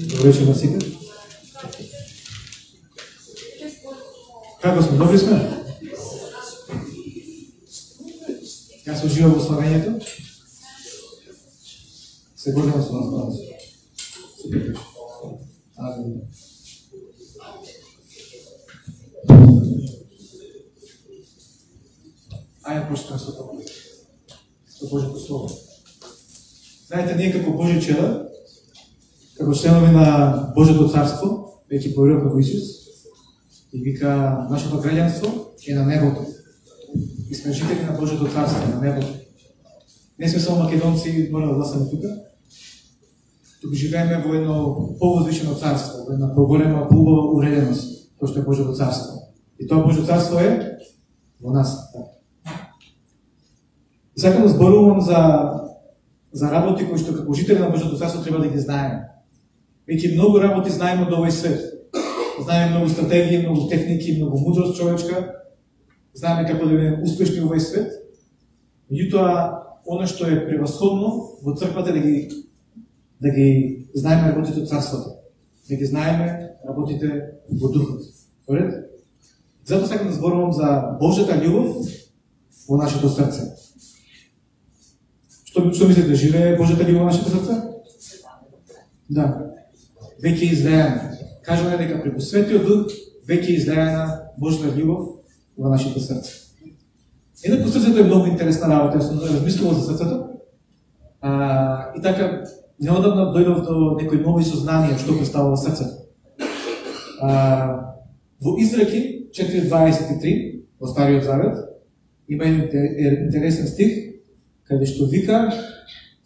Добро вечер на сите. Како сме? Добри сме? Јас уживам во славењето. Се гордам со нас. Ајде почнеме со тоа. Со Божјото Слово. Знаете, ние како Божји чеда, како членови на Божјото царство, веќе поверуваме во Исус, и вика, нашето граѓанство е на небото. И сме жители на Божјото царство, на небото. Не сме само македонци, мора да гласаме тука. Тук живееме во едно повозвишено царство, во една поголема, поубава уреденост, кој што е Божјото царство. И тоа Божјо царство е во нас. И сакам да зборувам за работи кои што како жители на Божјото царство треба да ги знаеме. Веќе многу работи знаеме од овој свет. Знаеме многу стратегии, многу техники, многу мудрост човечка. Знаеме како да бидеме успешни во овој свет. Меѓутоа, оно што е превасходно во црквата да ги знаеме работите од царството. Да ги знаеме работите во духот. Поред? Затоа сакам да зборувам за Божјата љубов во нашето срце. Што мислите, живее Божјата љубов во нашето срце? Да. Веќе излејана. Кажуваме дека преку Светиот Дух веќе излејана Божјата љубов во нашето срце. Еднакво срцето е многу интересна работа, јас сум размислувал за срцето. И така, неодамна дојдов до некои нови сознанија што представува срцето. Во Изреки 4:23 во Стариот Завет има еден интересен стих каде што вика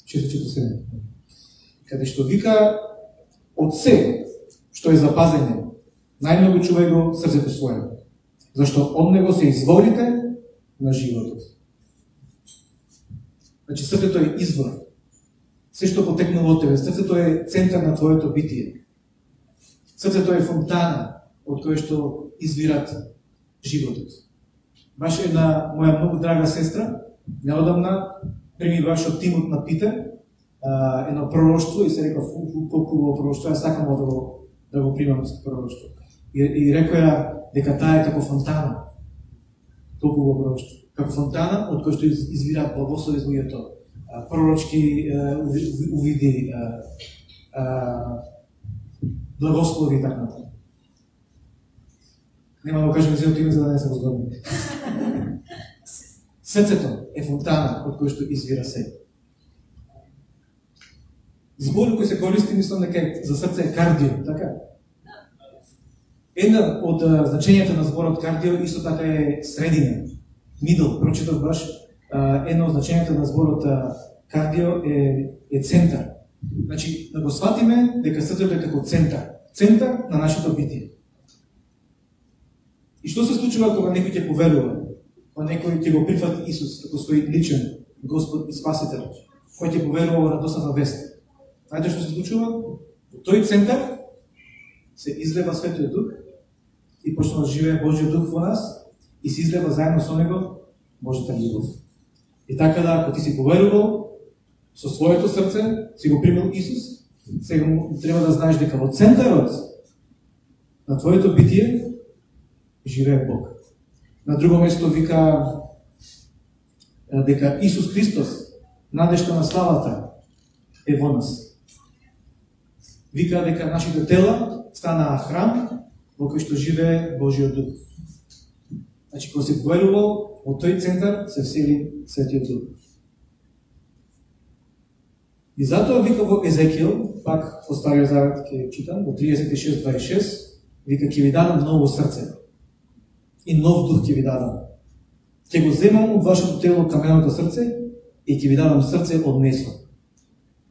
6:47. Каде што вика од се што е запазење, најмногу чувај го срцето свое, зашто од него се изворите на животот. Значи срцето е извор. Се што потекнува од тебе, срцето е центар на твоето битие. Срцето е фонтана од која што извират животот. Баш една моја многу драга сестра, неодамна прими баш од тимот на Пите, едно пророштво и се рекла, колку во пророштво, јас сакам да го примам пророштво. И рекоја дека таа е како фонтана, толку во пророштво. Како фонтана од кој што извираат благослови из луѓето, пророчки увиди, благослови и така натаму. Нема да го кажем зелото име, за да не се возгодни. Срцето е фонтана од кој што извира се. Збор кој се користи, мислам дека за срце е кардио, така? Една од значењата на зборот кардио исто така е средина, мидл, прочитав баш, едно од значењата на зборот кардио е центар. Значи, да го сватиме дека срцето е како центар на нашето битие. И што се случува кога некој ќе поверува, кога некој ќе го прифати Исус како свој личен Господ и Спасител, кој ќе поверува во радосната вест? Знаете што се случува? Во тој центар се излева Светиот Дух и почна да живее Божјиот Дух во нас и се излева заедно со него Божјата љубов. И така да, ако ти си поверувал со своето срце, си го примил Исус, сега треба да знаеш дека во центарот на твоето битие живее Бог. На друго место вика дека Исус Христос, надежта на славата, е во нас. Вика дека нашите тела станаа храм во кој што живее Божиот Дух. Значи, кога се поверувал, во тој центар се всели Светиот Дух. И затоа вика во Езекиел, пак во Стариот Завет ќе читам, во 36:26, вика ќе ви дадам ново срце и нов дух ќе ви дадам. Ќе го земам од вашето тело каменото срце и ќе ви дадам срце од месо.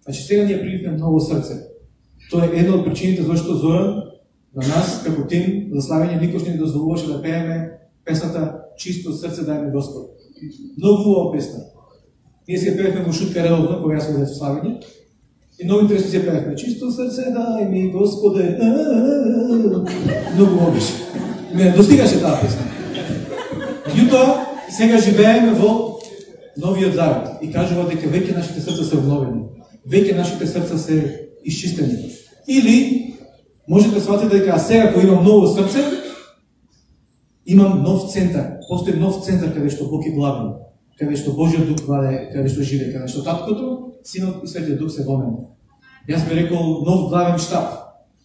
Значи, сега ние примивме ново срце. Тоа е една од причините зашто Зоран на нас, како тим, за славење никош не дозволуваше да пееме песната "Чисто срце дај ми Господ". Многу убава песна. Ние се пеевме во шутка редовно, кога јас одев во славење. И многу интересно се пеевме "Чисто срце дај ми Господе". Многу убава беше. Не достигаше таа песна. Меѓутоа, сега живееме во Новиот Завет и кажува дека веќе нашите срца се обновени. Веќе нашите срца се изчистени. Или можете да сватите дека сега кога имам ново срце, имам нов центар. Постои нов центар каде што Бог е главен, каде што Божиот дух владе, каде што живее, каде што Таткото, Синот и Светиот Дух се во мене. Јас би рекол нов главен штаб.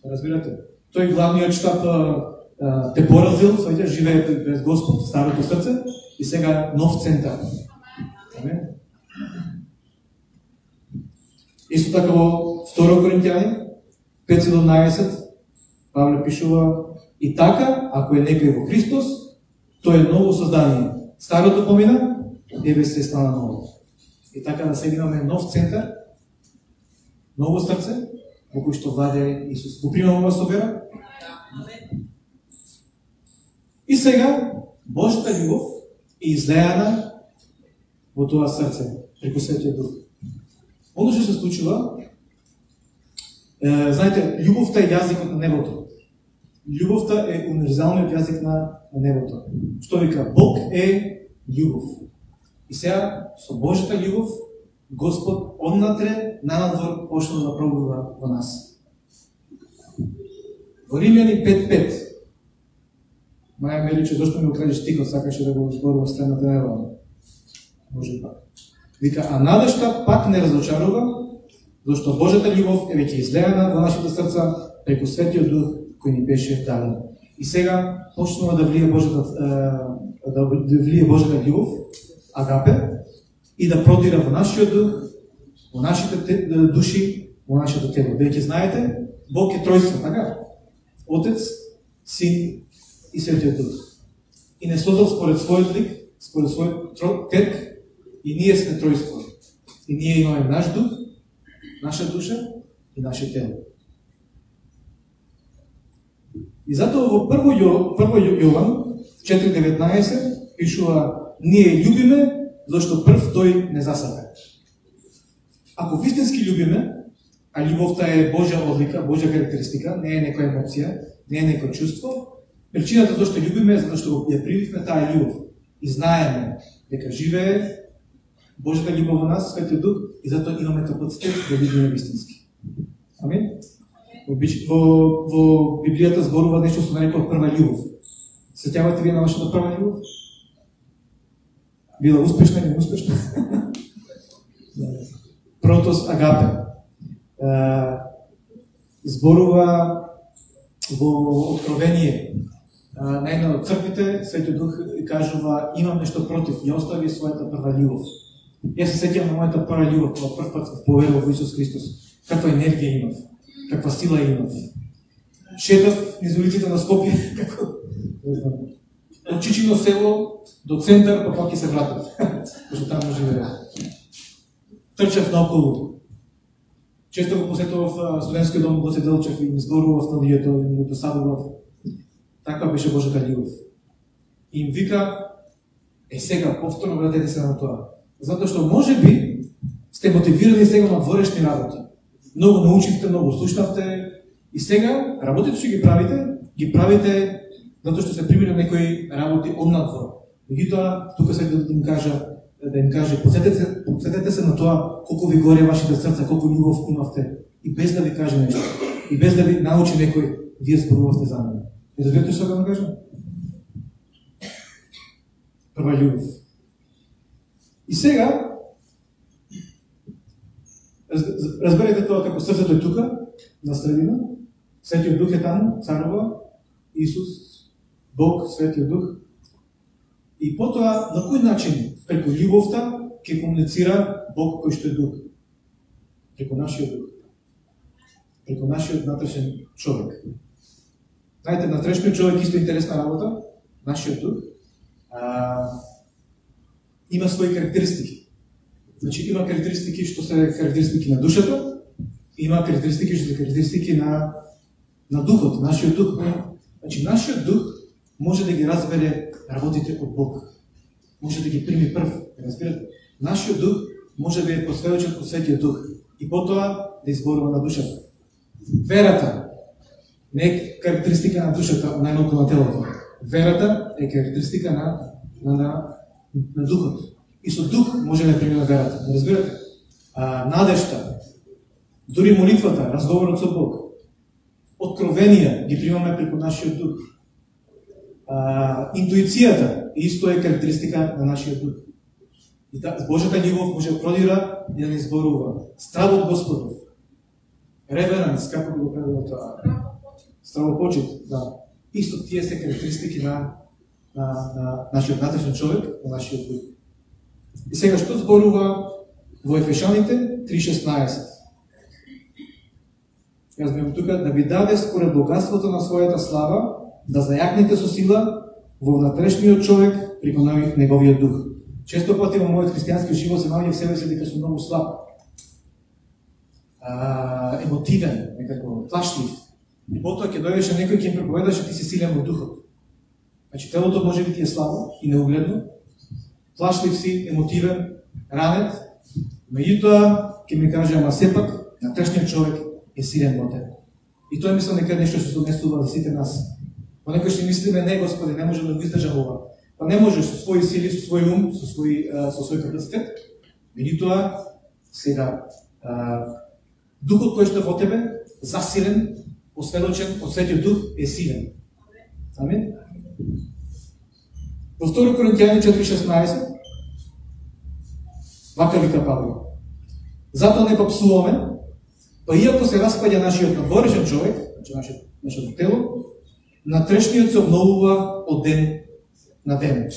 Разбирате? Тој главниот штаб те поразил, сваќаш, живее без Господ, старото срце, и сега нов центар. Амен. Исто така во 2 Коринтијани 5:17 Павле пишува: и така, ако е некој во Христос, тој е ново создание. Старото помина, еве се стана ново. И така да сега имаме нов центар, ново срце, во кој што владее Исус. Го примаме во со вера? И сега Божјата љубов е излеана во тоа срце преку Светиот Дух. Оно што се случува, знаете, љубовта е јазикот на небото. Љубовта е универзалниот јазик на небото. Што вика? Бог е љубов. И сега со Божјата љубов Господ однатре нанадвор почна да пробува во нас. Во Римјани 5:5. Маја Меличе, зашто ми окрадиш стихот, сакаше да го зборува следната недела? Може пак. Вика, а надежта пак не разочарува, зашто Божјата љубов е веќе излеана во нашите срца преку Светиот Дух кој ни беше даден. И сега почнува да влие Божјата љубов, агапе, и да продира во нашиот дух, во нашите души, во нашето тело. Веќе знаете, Бог е тројство, така? Отец, Син и Светиот Дух. И не создал според својот лик, според својот тек, и ние сме тројство. И ние имаме наш дух, наша душа и наше тело. И затоа во 1 Јован 4:19 пишува: ние љубиме зашто прв тој не засака. Ако вистински љубиме, а љубовта е Божја одлика, Божја карактеристика, не е некоја емоција, не е некој чувство, причината зашто љубиме е затоа што ја прививме таа љубов и знаеме дека живее Божјата љубов во нас, Светиот Дух, и затоа имаме капацитет да љубиме вистински. Амин. Во Библијата зборува нешто што нарекува прва љубов. Сеќавате вие на вашата прва љубов? Била успешна или неуспешна? Протос агапе. Зборува во Откровение. На една од црквите Светиот Дух кажува: имам нешто против, ја остави својата прва љубов. Јас се сеќавам на мојата прва љубов, кога прв пат поверував во Исус Христос. Каква енергија имав, каква сила имав. Шетав низ улиците на Скопје, како од Чичино село до центар, па пак и се вратав, пошто таму живеев. Трчав наоколу. Често го посетував студентскиот дом Гоце Делчев и ми зборував на луѓето и ми го досадував. Таква беше Божјата љубов. И им вика: сега повторно вратете се на тоа. Затоа што можеби сте мотивирани сега на дворешни работи. Многу научивте, многу слушнавте и сега работите што ги правите затоа што се примира некои работи однадвор. Меѓутоа, тука се да им каже, подсетете се на тоа колку ви горе вашите срца, колку љубов имавте, и без да ви каже нешто, и без да ви научи некој, вие зборувавте за мене. И разбирате што да кажам? Прва љубов. И сега, разберете тоа како срцето е тука, на средина, Светиот Дух е таму, царува, Исус, Бог, Светиот Дух. И потоа, на кој начин, преку љубовта, ќе комуницира Бог кој што е Дух? Преку нашиот Дух. Преку нашиот натрешен човек. Знаете, натрешниот човек исто интересна работа, нашиот Дух, има своји карактеристики. Значи, има карактеристики што се карактеристики на душата, има карактеристики што се карактеристики на духот, нашиот дух. Значи, нашиот дух може да ги разбере работите од Бог. Може да ги прими прв, разбирате? Нашиот дух може да е посведочен од Светиот Дух и потоа да изборува на душата. Верата не е карактеристика на душата, најмалку на телото. Верата е карактеристика на духот. И со дух може да примиме верата. Разбирате? Надежта, дури молитвата, разговорот со Бог, откровенија ги примаме преку нашиот дух. Интуицијата исто е карактеристика на нашиот дух. И Божјата љубов може да продира и да не зборува. Стравот Господов. Реверенс, како би го превело тоа? Стравопочит, да. Исто тие се карактеристики на нашиот натрешен човек, на нашиот дух. И сега што зборува во Ефешаните 3:16? Јас бевам тука, да ви даде според богатството на својата слава, да зајакнете со сила во внатрешниот човек преку неговиот дух. Често пати во мојот христијански живот се наоѓам в себе си дека сум многу слаб, емотивен, некако плашлив. И потоа ќе дојдеше некој ќе им проповедаше ти си силен во духот. Значи телото може би ти е слабо и неугледно, плашлив си, емотивен, ранет, меѓутоа ќе ми каже, ама сепак внатрешниот човек е силен во тебе. И тоа мислам дека нешто што се однесува за сите нас. Понекогаш си мислиме, не Господи, не може да го издржам ова. Па не може со своји сили, со свој ум, со свој капацитет. Меѓутоа, сега духот кој што е во тебе, засилен, осведочен од Светиот Дух, е силен. Амин. Во 2 Коринтијани 4:16 вака вика Павле: затоа не попсуваме, па иако се распаѓа нашиот надворешен човек, значи нашето тело, натрешниот се обновува од ден на ден.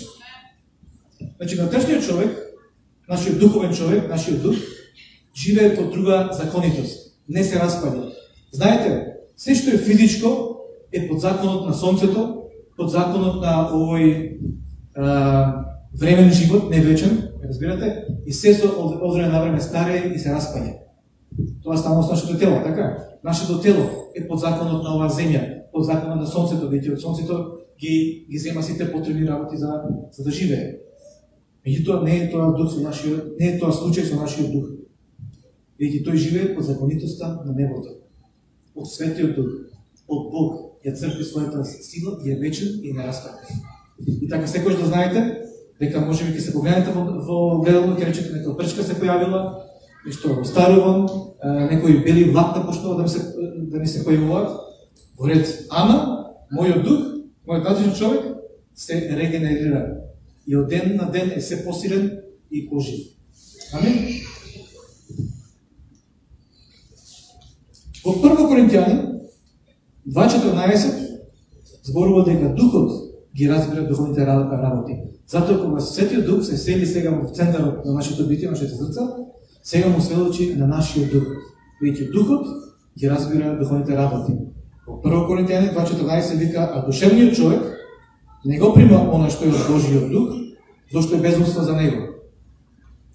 Значи натрешниот човек, нашиот духовен човек, нашиот дух, живее под друга законитост, не се распаѓа. Знаете, се што е физичко е под законот на сонцето, под законот на овој времен живот, не вечен, разбирате, и се со од време на време старее и се распаѓа. Тоа стално со нашето тело, така? Нашето тело е под законот на оваа земја, под законот на сонцето, веќе од сонцето ги зема сите потребни работи за да живее. Меѓутоа не е тоа дух со нашиот, не е тоа случај со нашиот дух. Веќе тој живее под законитоста на небото, од Светиот Дух, од Бог, ја црпи својата сила и е вечен и не распаѓа. И така секој да знаете дека може би ќе се погледнете во гледало, ќе речете нека прчка се појавила, нешто старувам, некои бели влакна почнува да ми се појавуваат. Во ред, ама мојот дух, мојот натрешен човек се регенерира и од ден на ден е се посилен и пожив. Амин. Во 1 Коринтијани 2:14 зборува дека духот ги разбира духовните работи. Затоа кога Светиот Дух се сели сега во центарот на нашето битие, нашите срца, сега му сведочи на нашиот дух. Веќе духот ги разбира духовните работи. Во 1 Коринтијани 2:14 вика, а душевниот човек не го прима она што е од Божиот дух, зашто е безумство за него.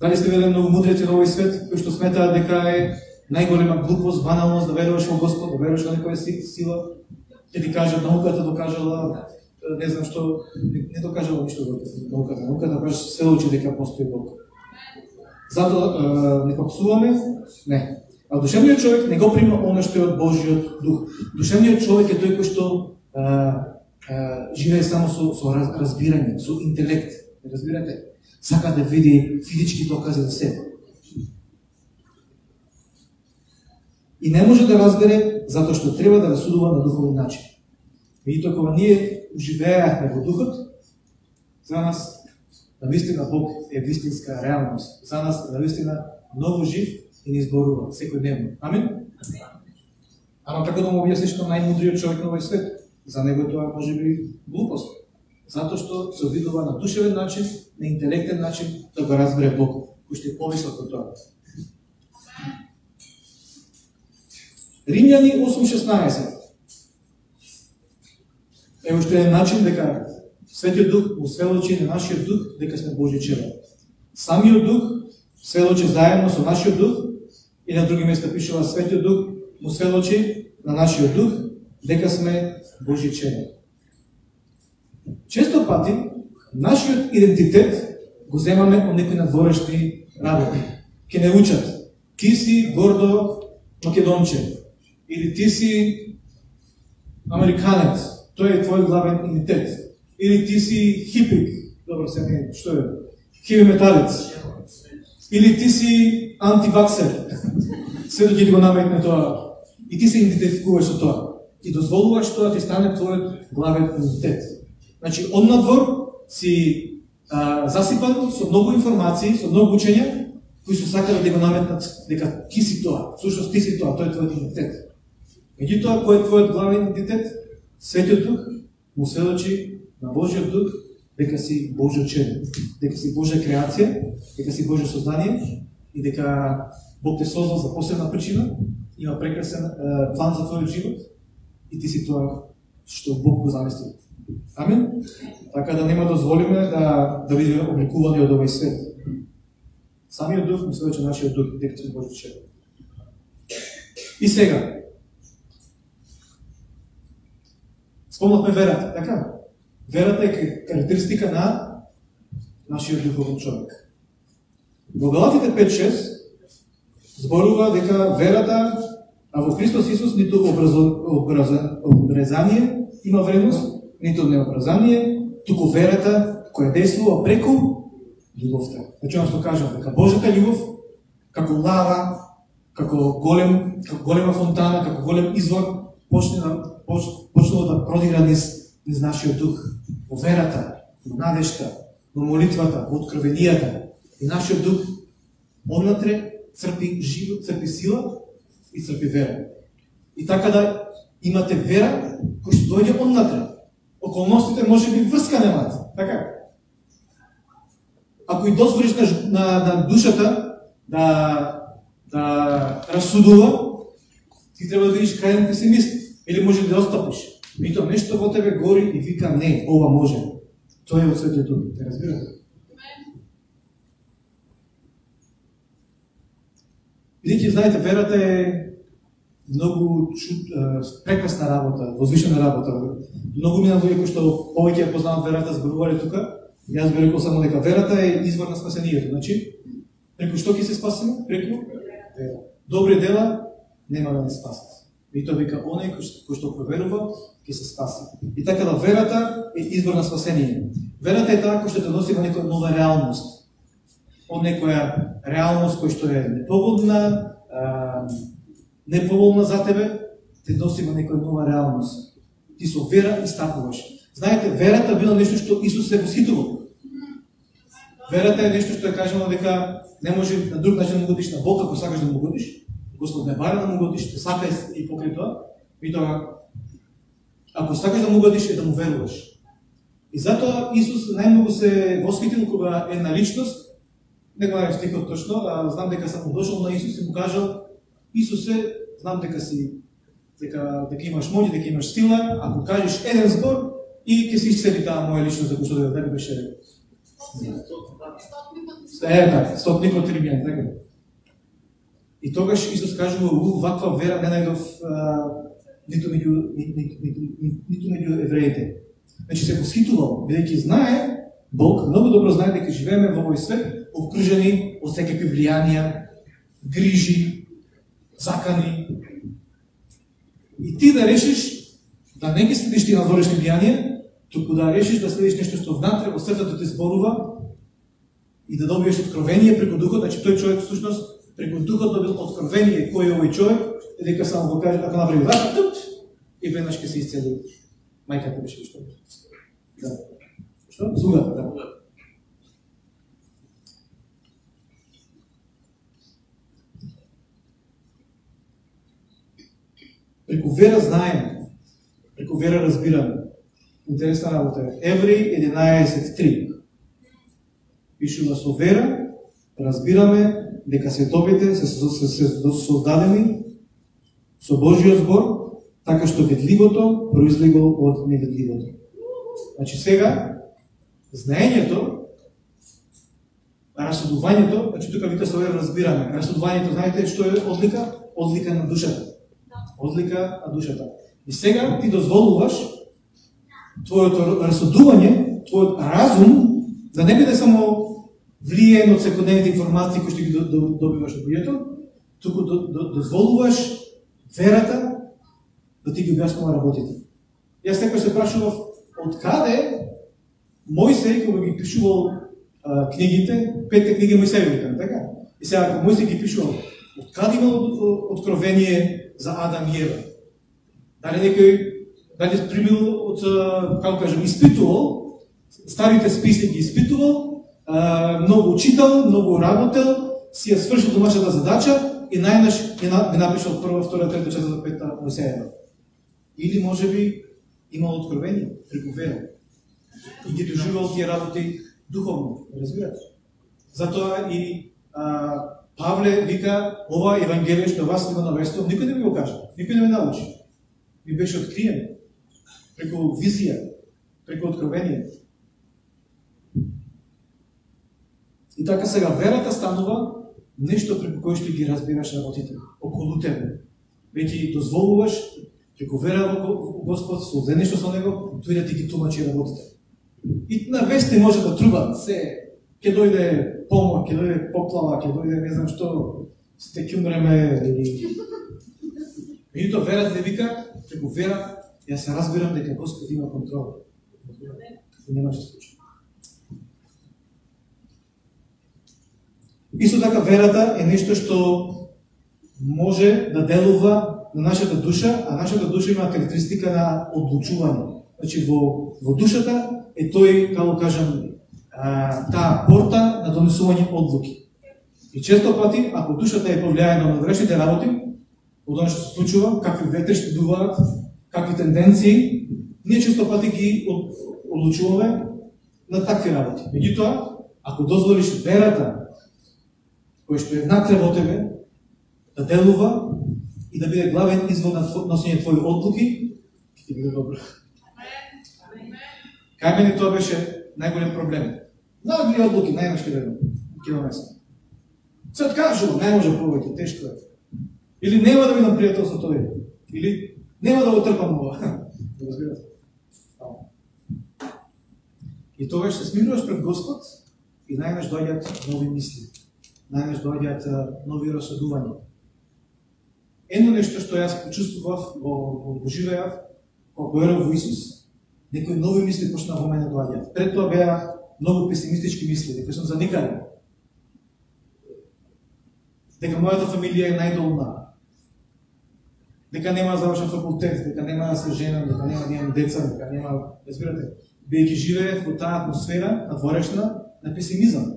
Дали сте видели многу мудреци на овој свет, кои што сметаат дека е најголема глупост, баналност да веруваш во Господ, да веруваш во некоја сила, ќе ти кажат науката докажала, не знам што, не докажала ништо во науката. Науката баш сведочи дека постои Бог. Затоа не попсуваме, не. А душевниот човек не го прима оно што е од Божиот дух. Душевниот човек е тој кој што живее само со разбирање, со интелект. Разбирате? Сака да види физички докази за себе. И не може да разбере затоа што треба да расудува на духовен начин. И кога ние живееме во духот, за нас навистина Бог е вистинска реалност. За нас навистина многу жив и не изборува секојдневно. Амин? Ама како да му објасниш што најмудриот човек на овој свет? За него тоа може би глупост. Затоа што се обидува на душевен начин, на интелектен начин да го разбере Бог, кој што е повисок од тоа. Римјани 8:16. Ево што е начин дека Светиот Дух му сведочи на нашиот дух дека сме Божји чеда. Самиот Дух сведочи заедно со нашиот дух и на други места пишува Светиот Дух му сведочи на нашиот дух дека сме Божји чеда. Често пати нашиот идентитет го земаме од некои надворешни работи. Ке не учат: ти си гордо македонче или ти си американец, тој е твој главен идентитет. Или ти си хипик, добро се не, што е? Хиви металец. Или ти си антиваксер. Сето ќе го наметне тоа. И ти се идентификуваш со тоа. ти дозволуваш тоа да ти стане твојот главен приоритет. Значи, однадвор си засипан со многу информации, со многу учења, кои се сакале да го наметнат дека ти си тоа, всушност ти си тоа, тој е твојот идентитет. Меѓутоа, кој е твојот главен идентитет? Светиот Дух му сведочи на Божиот Дух дека си Божјо чедо, дека си Божја креација, дека си Божјо создание и дека Бог те создал за посебна причина, има прекрасен план за твојот живот и ти си тоа што Бог го замисли. Амин? Така да нема дозволиме да бидеме обликувани од овој свет. Самиот Дух ми сведочи нашиот Дух дека си Божјо чедо. И сега, спомнавме верата, така? Верата е карактеристика на нашиот духовен човек. Во Галатите 5:6 зборува дека верата, а во Христос Исус ниту обрезание има вредност, ниту необрезание, туку верата која действува преку љубовта. Значи, што кажам, дека Божјата љубов, како лава, како голема фонтана, како голем извор, почнува да продира низ нашиот дух, во верата, во надежта, во молитвата, во откровенијата. И нашиот дух однатре црпи живот, црпи сила и црпи вера. И така да имате вера која што дојде однатре. Околностите може би врска немаат, така? Ако и дозволиш на душата да расудува, ти треба да видиш крај да се мисли. Или може да остапиш. И тоа нешто во тебе гори и вика не, ова може. Тоа е од Светиот Дух. Те разбирате? Бидејќи знаете, верата е многу прекрасна работа, возвишена работа. Многу мина луѓе кои што повеќе ја познаваат верата зборувале тука. Јас би рекол само дека верата е извор на спасението. Значи, преку што ќе се спасиме? Преку вера. Добри дела нема да не спасат. И тоа вика оној кој што проверува ќе се спаси. И така да верата е извор на спасение. Верата е таа која што те носи во некоја нова реалност. Од некоја реалност која што е непогодна, неповолна за тебе, те носи во некоја нова реалност. Ти со вера истапуваш. Знаете, верата била нешто што Исус се восхитувал. Верата е нешто што е кажано дека не може на друг начин да му годиш на Бог, ако сакаш да му годиш. Господ не бара да му годиш, те сака и покрај тоа. И тоа, ако сакаш да му годиш, е да му веруваш. И затоа Исус најмногу се восхитил кога една личност, не го најав стихот точно, знам дека сам дошол на Исус и му кажал: Исусе, знам дека имаш моќ, дека имаш сила, ако кажеш еден збор и ќе се исцели таа моја личност, за кој што дека беше стотник од Римјани, така. И тогаш Исус кажува: ваква вера не најдов ниту меѓу евреите. Значи се восхитувал, бидејќи знае, Бог многу добро знае дека живееме во овој свет обкружени од секакви влијанија, грижи, закани. И ти да решиш да не ги следиш ти надворешни влијанија, туку да решиш да следиш нешто што внатре во срцето ти зборува и да добиеш откровение преку Духот. Значи тој човек всушност преку Духот добил откровение кој е овој човек, и дека само го каже, ако направи вака, и веднаш ќе се исцели. Мајката беше што? Да. Што? Слуга, да. Преку вера знаеме, преку вера разбираме. Интересна работа е. Евреи 11:3. Пишува: со вера разбираме дека световите се создадени со Божјиот збор, така што видливото произлегло од невидливото. Значи сега, знаењето, расудувањето, значи тука вика со вера разбираме. Расудувањето, знаете што е одлика? Одлика на душата. Одлика на душата. И сега ти дозволуваш твоето расудување, твојот разум, да не биде само влијаен од секојдневните информации кои што ги добиваш од луѓето, туку дозволуваш верата да ти ги објаснува работите. Јас некој се прашував од каде Мојсей кога ги пишувал книгите, 5 книги Мојсеевите, така? И сега ако Мојсей ги пишувал, од каде имал откровение за Адам и Ева? дали примил от, како кажем, испитувал, старите списи ги испитувал, многу читал, многу работел, си ја свршил домашната задача и најнаш ги напишал прва, втора, трета, четврта, пета Мојсеева. Или можеби имал откровение, преку вера. И ги доживал тие работи духовно, разбирате? Затоа и Павле вика, ова Евангелие што вас има навестил, никој не ми го каже, никој не ме научи. Ми беше откриен, преку визија, преку откровение. И така сега верата станува нешто преку кое што ги разбираш работите околу тебе. Веќе дозволуваш преку вера во Господ, со нешто со него, тој да ти ги тумачи работите. И на вести може да трубат се, ќе дојде помор, ќе дојде поплава, ќе дојде не знам што, сте ќе умреме. Меѓутоа верата не вика, преку вера ја се разбирам дека Господ има контрол. И нема што случи. Исто така верата е нешто што може да делува на нашата душа, а нашата душа има карактеристика на одлучување. Значи во душата е тој, како кажам, таа порта на донесување одлуки. И често пати, ако душата е повлијаена на грешните работи, од она што се случува, какви ветри што дуваат, какви тенденции, ние често пати ги одлучуваме на такви работи. Меѓутоа, ако дозволиш верата, кој што е внатре во тебе, да делува и да биде главен извор на носење твои одлуки, ќе ти биде добро. Кај мене тоа беше најголем проблем. Најголеми одлуки, најнаш ќе место. Се откажувам, не може повеќе, тешко е. Или нема да бидам пријател со тој, или нема да го трпам ова. Разбирате? И тогаш се смируваш пред Господ и најнаш доаѓаат нови мисли. Најнаш доаѓаат нови расудувања. Едно нешто што јас почувствував, го живеав, кога верував во Исус, некои нови мисли почнаа во мене доаѓаат. Пред тоа беа многу песимистички мисли, дека сум за никаде. Дека мојата фамилија е најдолна. Дека нема да завршам факултет, дека нема да се женам, дека нема да имам деца, дека нема, разбирате, бидејќи живеев во таа атмосфера надворешна на песимизам,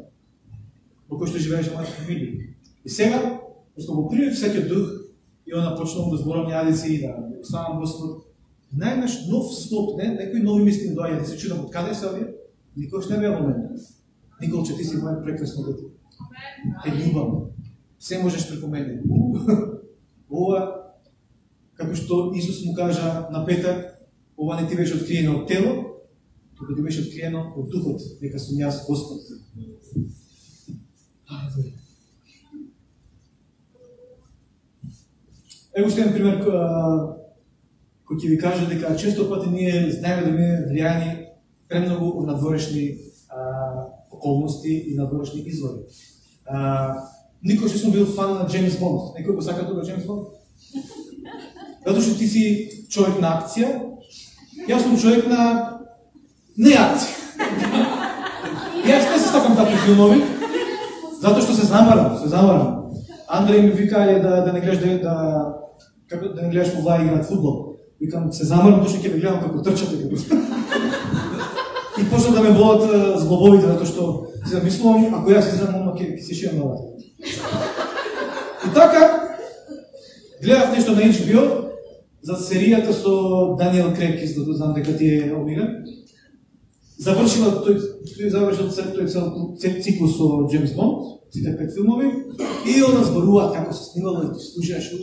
во кој што живееше мојата фамилија. И сега, кога го примев сеќа дух и она почнувам да зборам јадици и да оставам Господ, најнаш нов стоп, некои нови мисли доаѓаат, да се чудам од каде се овие, никош не беа во мене. Николче, ти си мој прекрасно дете. Те љубам. Се можеш преку мене. Ова, како што Исус му кажа на Петар, ова не ти беше откриено од тело, туку ти беше откриено од Духот, дека сум јас Господ. Ево уште еден пример кој ќе ви кажа дека често пати ние знаеме да биме влијани премногу од надворешни околности и надворешни извори. Никој што сум бил фан на Джеймс Бонд. Некој го сака тога Джеймс Бонд? Затоа што ти си човек на акција, јас сум човек на неакција. Јас не се стакам такви филмови, затоа што се замарам. Андреј ми вика да не гледаш да не гледаш во играат фудбал. Викам, се замарам, тоа што ќе ве гледам како трчате како. И почна да ме болат зглобовите, затоа што си замислувам, ако јас изгледам, ќе се шијам на вата. И така, гледав нешто на HBO за серијата со Даниел Крейг, знам дека ти е омилен. Завршил тој цел циклус со Джеймс Бонд, сите 5 филмови, и он зборува како се снимало и ти слушаш,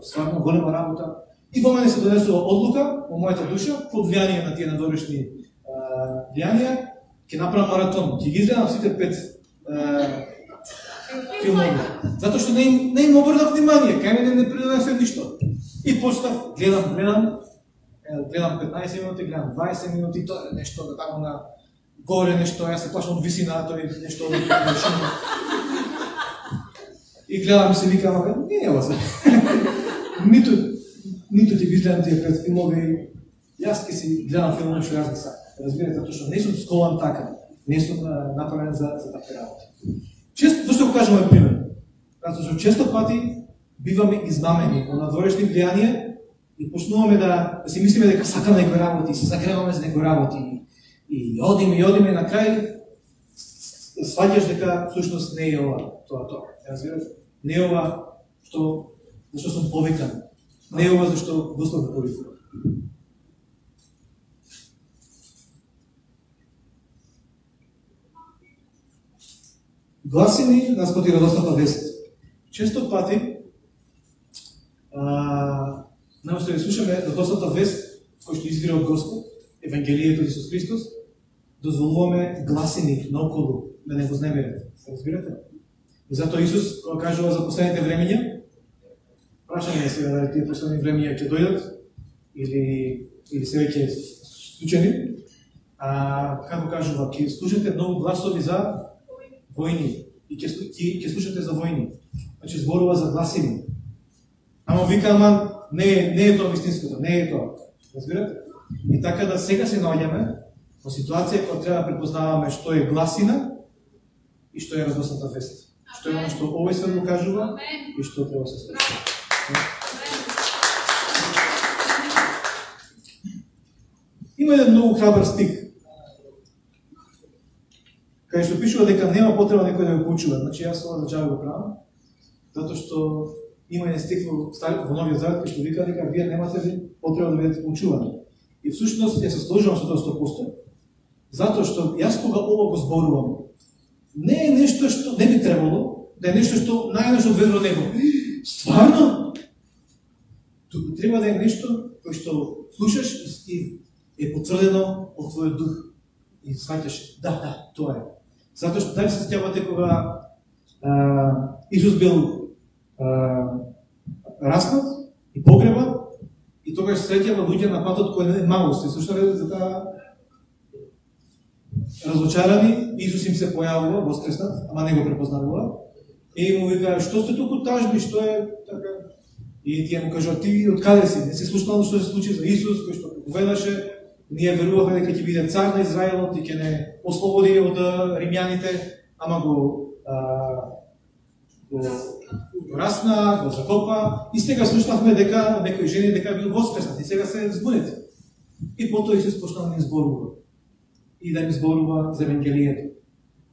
стварно голема работа. И во мене се донесува одлука во мојата душа, под влијание на тие надворешни влијанија, ќе направам маратон, ќе ги изгледам сите 5 филмови. Затоа што не им обрнав внимание, кај мене не придонесе ништо. И почнав, гледам 15 минути, гледам 20 минути, тоа е нешто да тамо на горе нешто, јас се плашам од висина, тоа е нешто од висина. И гледам и се викам, не ова се. Ниту ти ги гледам тие 5 филмови, јас ќе си гледам филмови што јас ги сакам. Разбирате, затоа што не сум скован така, не сум направен за такви работи. Зошто го кажам овој пример? Затоа што често пати биваме измамени во надворешни влијанија И почнуваме да си мислиме дека сакаме некои работи, се загреваме за некои работи и одиме и на крај сваќаш дека всушност не е ова, тоа. Разбирате? Не е ова зашто сум повикан. Не е ова зашто Господ ме повикува. Гласини на споти радосната вест. Често пати наместо да слушаме радосната вест, која што извира од Господ, Евангелието од Исус Христос, дозволуваме гласини наоколу да не вознемират. Разбирате? И затоа Исус, кога кажува за последните времења, прашање сега дали тие последни времења ќе дојдат или се веќе случени, како кажува, ќе слушате многу гласови за војни и ќе слушате за војни. Значи зборува за гласини. Ама вика, не е тоа вистинското, не е тоа. Разбирате? И така да сега се наоѓаме во ситуација кога треба да препознаваме што е гласина и што е радосната вест. Што е оно што овој свет го кажува и што треба да се случи. Има еден многу храбар стих, кај што пишува дека нема потреба некој да го поучува. Значи јас ова за джабе го правам, затоа што има еден стих во Новиот Завет кој што вика дека вие немате потреба да бидете поучувани. И всушност ја се сложувам со тоа 100%. Затоа што јас кога ова го зборувам, не е нешто што не би требало, да е нешто што најнаш од ведро небо. Стварно? Туку треба да е нешто кој што слушаш и е потврдено од твојот дух. И сваќаш, да, тоа е. Затоа што дали се сеќавате кога Исус бил распнат и погребан, и тогаш среќава луѓе на патот кој е Маус. Се слушнале за таа разочарани, Исус им се појавува, воскреснат, ама не го препознавува. И му вика, што сте туку тажби, што е така? И тие му кажува, ти откаде си? Не си слушнал што се случи за Исус, кој што проповедаше, ние верувавме дека ќе биде цар на Израелот и ќе не ослободи од римјаните, ама го расна, го закопа и сега слушнавме дека некои жени дека бил воскреснат и сега се збунети. И потоа Исус почна да ни зборува. И да ни зборува за Евангелието.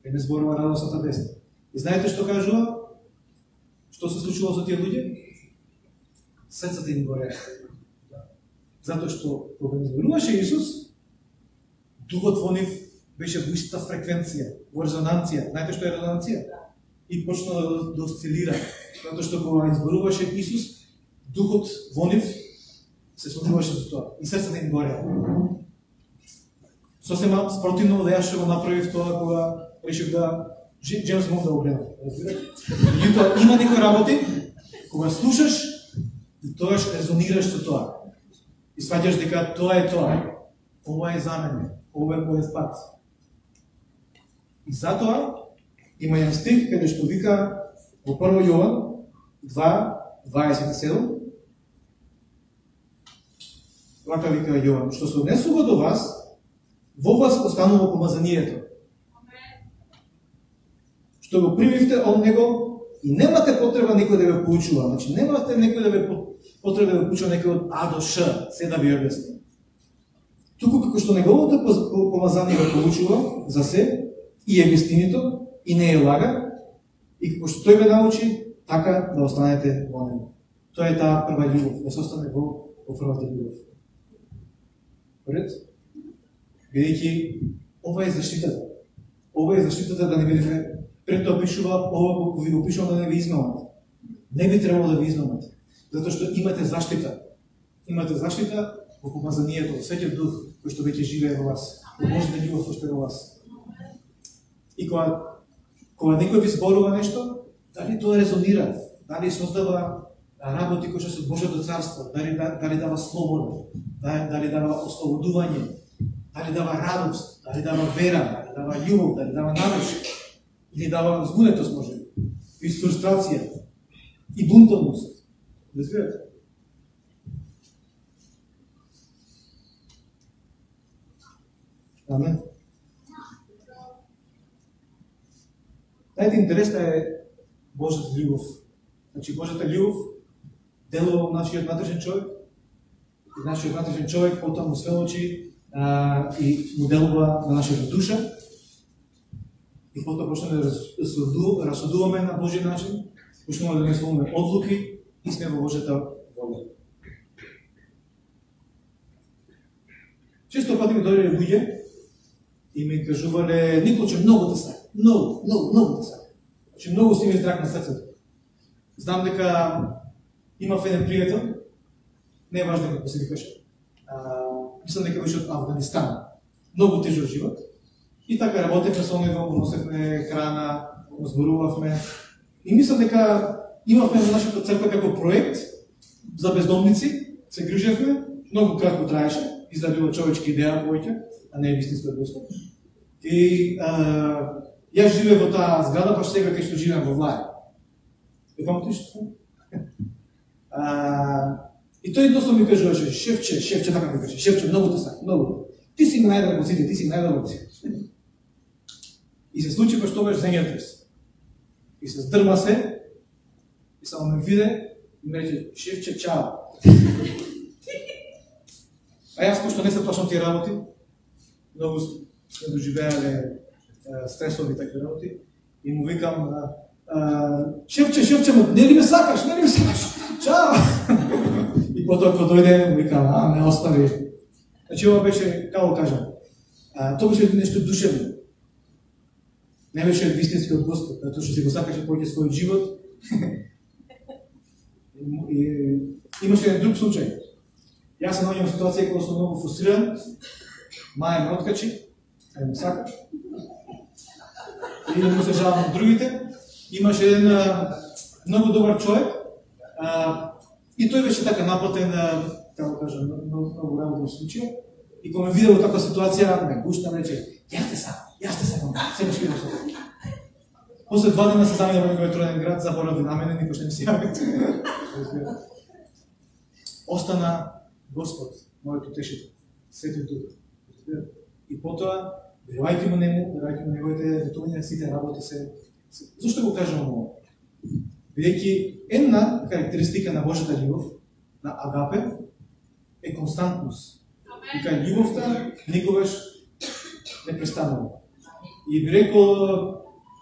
Да ни зборува радосната вест. И знаете што кажува? Што се случува со тие луѓе? Срцата им горе. Затоа што кога ни зборуваше Исус, духот во нив беше во иста фреквенција, во резонанција. Знаете што е резонанција? И почна да осцилира. Затоа што кога ни зборуваше Исус, духот во нив се случуваше за тоа. И срцата им горе. Сосема спротивно да јас што го направив тоа кога решив да Джеймс Бонд да го гледам. Меѓутоа има некои работи кога слушаш и тоаш резонираш со тоа. И сваќаш дека тоа е тоа. Ова е за мене. Ова е мојот пат. И затоа има еден стих каде што вика во 1 Јован 2:27. Вака вика Јован, што се однесува до вас, во вас останува помазанието. Што го примивте од него и немате потреба некој да ве поучува. Значи немате некој да ве потреба да ве поучува некој од А до Ш, се да ви објасни. Туку како што неговото помазание го поучува за се и е вистинито и не е лага, и како што тој ве научи, така да останете во него. Тоа е таа прва љубов, да се остане во првата љубов. Поред? Бидејќи ова е заштитата. Ова е заштитата да не бидеме. Пред тоа пишува, ова ви го пишува да не ви измамат. Не би требало да ви измамат. Затоа што имате заштита. Имате заштита во помазанието, во Светиот Дух, кој што веќе живее во вас. Во Божјата љубов кој што е во вас. И кога некој ви зборува нешто, дали тоа резонира, дали создава работи кои што се од Божјото царство, дали дава слобода, дали дава ослободување, дали дава радост, дали дава вера, дали дава љубов, дали дава надеж, или дава згунетост може, и фрустрација, и бунтовност. Разбирате? Амен. Знаете, интересна е Божјата љубов. Значи, Божјата љубов делува во нашиот внатрешен човек нашиот внатрешен човек потоа му сведочи и му делува на нашата душа. И потоа почнеме да расудуваме на Божи начин, почнеме да донесуваме одлуки и сме во Божјата воля. Често пати ми дојде луѓе и ми кажувале: Николче, многу те сакам, многу те сакам. Значи многу си ми здрак на срцето. Знам дека имав еден пријател, не е важно како се викаше. Мислам дека беше од Афганистан. Многу тежок живот. И така работевме со него, му носевме храна, му зборувавме. И мислам дека имавме во нашата црква како проект за бездомници, се грижевме, многу кратко траеше, изда човечка идеја повеќе, а не е вистинска Господ. И јас живеев во таа зграда, баш сега кај што живеам во Влаја. И памтиш што? И тој едноставно ми кажуваше: шефче, така ми каже, шефче, многу те сакам, многу. Ти си најдобар од сите, ти си најдобар од сите. И се случи баш тоа земјотрес. И се здрма се, и само ме виде и ме рече: шефче, чао. А јас, пошто не се точно тие работи, многу сме доживеале стресови такви работи, и му викам: шефче, не ли ме сакаш, чао. И потоа кога дојде, му викам: ме остави. Значи, ова беше, како кажам, тоа беше нешто душевно. Не беше вистински од Господ, затоа што си го сакаше повеќе својот живот. И имаше еден друг случај. Јас се наоѓам во ситуација кога сум многу фрустриран, маја ме откачи, не ме сака. И му се жалам на другите. Имаше еден многу добар човек, и тој беше така напатен, како кажам, многу работно случај. И кога ме видел во таква ситуација, ме гушна, рече: јас те сакам, секогаш видам со тебе. После 2 дена се замина во неговиот роден град, заборави на мене, никош не ми се јави. Остана Господ, мојот утешител, Светиот Дух. И потоа, верувајќи му нему, верувајќи му неговите ветувања, сите работи се. Зошто го кажам ово? Бидејќи една карактеристика на Божјата љубов, на агапе, е константност. И кај љубовта никогаш не престанува. И би рекол,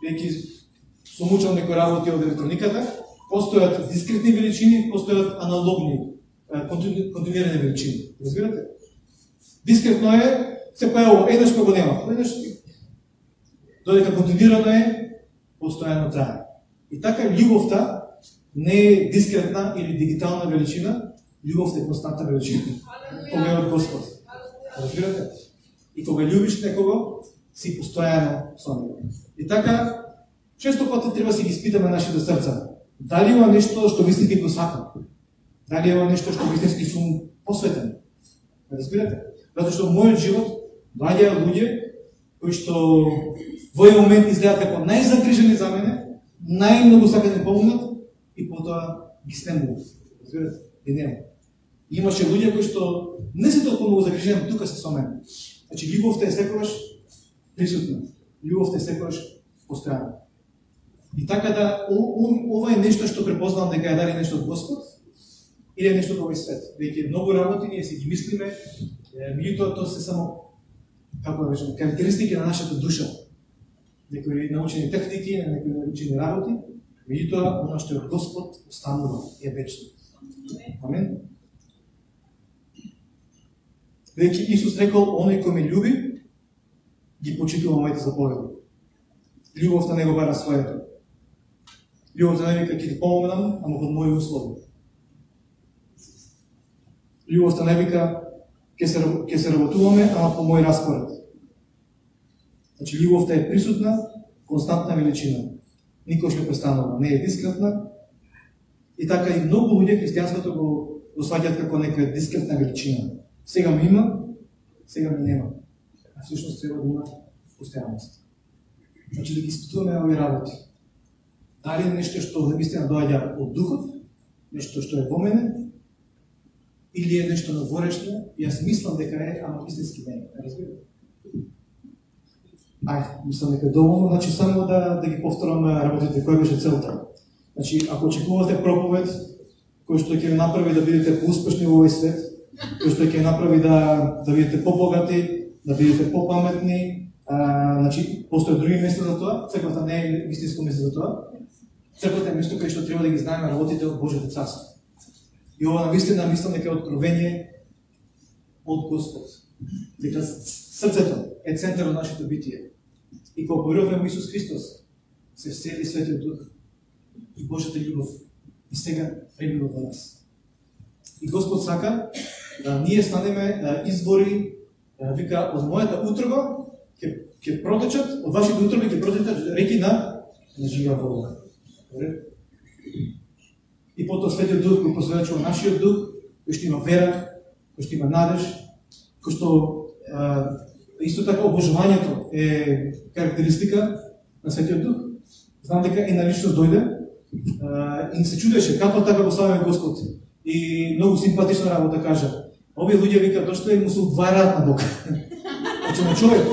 бидејќи сум учел некои работи од електрониката, постојат дискретни величини, постојат аналогни, континуирани величини. Разбирате? Дискретно е, се појавува еднаш па го нема. Додека континуирано е, постојано трае. И така љубовта не е дискретна или дигитална величина, љубовта е константна величина. Кога е од Господ. Разбирате? И кога љубиш некого, си постојано со него. И така, често пати треба си ги испитаме нашите срца. Дали има нешто што вистински го сакам? Дали има нешто што вистински сум посветен? Разбирате? Затоа што мојот живот доаѓаат луѓе кои што во еден момент изгледаат како најзагрижени за мене, најмногу сакаат да помогнат и потоа ги снемуваат. Разбирате? И нема. Имаше луѓе кои што не се толку многу загрижени, тука се со мене. Значи љубовта е секогаш присутна. Љубовта е секогаш постојана. И така да, ова е нешто што препознавам дека е дали нешто од Господ или е нешто од овој свет. Дека многу работи ние си ги мислиме, меѓутоа тоа се само, како да речем, карактеристики на нашата душа. Некои научени техники, некои научени работи, меѓутоа оно што е од Господ останува и е вечно. Амен. Дека Исус рекол: оној кој ме љуби, ги почитува моите заповеди. Љубовта не го бара своето. Љубовта не вика: ќе ти помогнам, ама под мои услови. Љубовта не вика: ќе се работуваме, ама по мој распоред. Значи љубовта е присутна, константна величина. Никош не престанува, не е дискретна. И така и многу луѓе христијанството го сваќаат како нека дискретна величина. Сега ми има, сега ми нема. А всушност треба да има постојаност. Значи да ги испитуваме овие работи. Дали е нешто што наистина доаѓа од духот, нешто што е во мене, или е нешто надворешно, јас мислам дека е, ама истински не е. Разбирате? Мислам дека е доволно, значи само да ги повторам работите, која беше целта. Значи, ако очекувате проповед, кој што ќе ви направи да бидете поуспешни во овој свет, кој што ќе направи да бидете побогати, да бидете попаметни. Значи, постои други места за тоа, црквата не е вистинско место за тоа. Црквата е место кај што треба да ги знаеме работите од Божјото царство. И ова навистина мислам дека е откровение од Господ. Дека срцето е центарот на нашето битие. И кога поверуваме во Исус Христос, се всели Светиот Дух и Божјата љубов и сега пребива во нас. И Господ сака да ние станеме извори, вика, од мојата утроба ќе протечат, од вашите утроби ќе протечат реки на жива вода. И потоа Светиот Дух го посведочува нашиот дух, кој што има вера, кој што има надеж, кој што исто така обожувањето е карактеристика на Светиот Дух. Знам дека една личност дојде и се чудеше како така го славиме Господ. И многу симпатична работа кажа. Овие луѓе вика дошто му се удвајаат на Бог. Значи на човек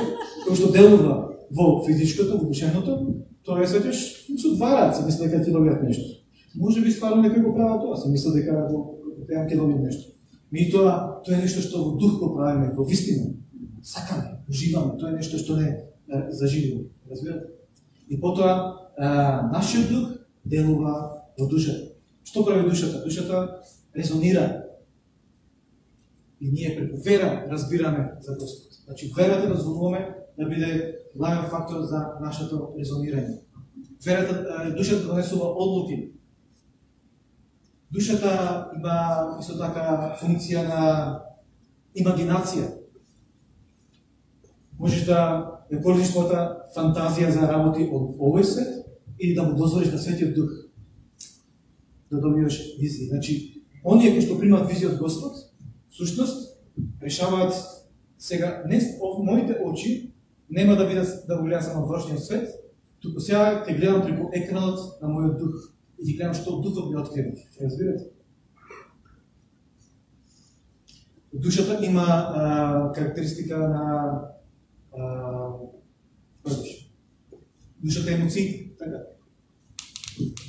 кој што делува во физичкото, во душевното, тоа е светиш, му се удвајаат, се мисли дека ќе добијат нешто. Може би стварно некој го прават тоа, се мисли дека ќе добијат нешто. Меѓутоа, тоа е нешто што во дух го правиме, во вистина. Сакаме, уживаме, тоа е нешто што не заживува, разбирате? И потоа нашиот дух делува во душата. Што прави душата? Душата резонира. И ние преку вера разбираме за Господ. Значи верата дозволуваме да биде главен фактор за нашето резонирање. Верата, душата донесува одлуки. Душата има исто така функција на имагинација. Можеш да користиш твојата фантазија за работи од овој свет или да му дозволиш на Светиот Дух да добиеш визија. Значи, оние кои што примаат визија од Господ, всушност решаваат сега не моите очи нема да бидат да го гледам само вршниот свет, туку сега ќе гледам преку екранот на мојот дух и ќе гледам што духот ми открива. Разбирате? Душата има карактеристика на душата емоции, така.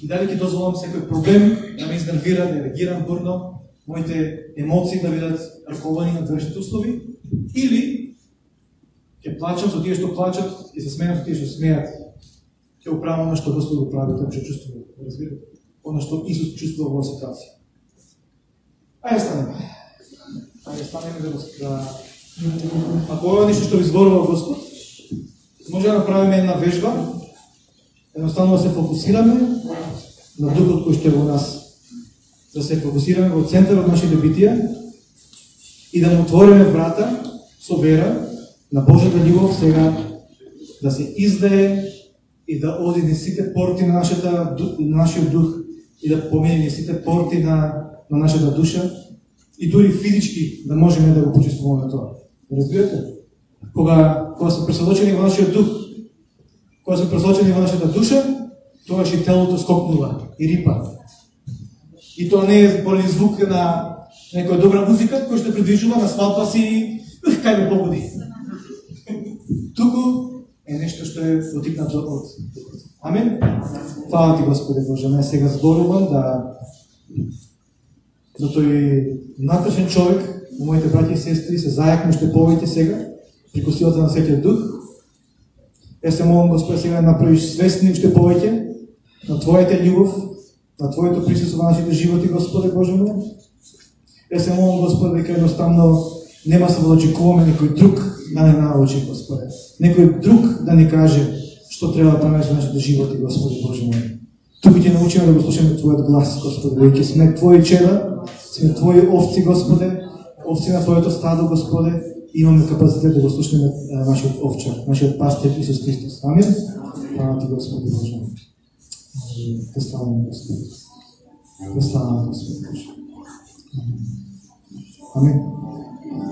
И дали ќе дозволам секој проблем да ме изнервира, да реагирам бурно, моите емоции да бидат раковани на двршните услови, или ќе плачам со тие што плачат и се смејам со тие што смеат. Ќе управам она што Господ го прави, тоа што чувствувам, разбирате? Она што Исус чувствува во ситуација. Ајде станеме. Ајде станеме да ако ова нешто што ви зборува Господ, може да направиме една вежба, едноставно да се фокусираме на духот кој што е во нас, да се фокусираме во центарот на нашите битија и да му отвориме врата со вера на Божјата љубов сега да се издае и да оди низ сите порти на нашиот дух и да помине низ сите порти на нашата душа и дури физички да можеме да го почувствуваме тоа. Разбирате? Кога сме пресведочени во нашиот дух, кога сме пресведочени во нашата душа, тогаш и телото скокнува и рипа. И тоа не е поради звук на некоја добра музика, која што предвижува на свадба си, кај ме погоди. Туку е нешто што е потикнато од Духот. Амин? Фала ти, Господи Боже, не сега зборувам за тој натрешен човек, моите браќи и сестри, се зајакме уште повеќе сега, преку силата на Светиот Дух. Јас се молам, Господи, сега да направиш свесни уште повеќе на Твојата љубов, на Твоето присуство во нашите животи, Господи Боже мој. Јас се молам, Господи, дека едноставно нема се да очекуваме некој друг да не научи, Господи. Некој друг да ни каже што треба да правиме за нашите животи, Господи Боже мој. Туку ќе научиме да го слушаме Твојот глас, Господи, веќе сме Твои чеда, сме Твои овци, Господи, овци на Твоето стадо, Господи, и имаме капацитет да го слушаме нашиот овчар, нашиот пастир Исус Христос. Амин. Слава ти, Господи Боже. Да славаме, Господи. Да славаме, Господи Боже. Амин.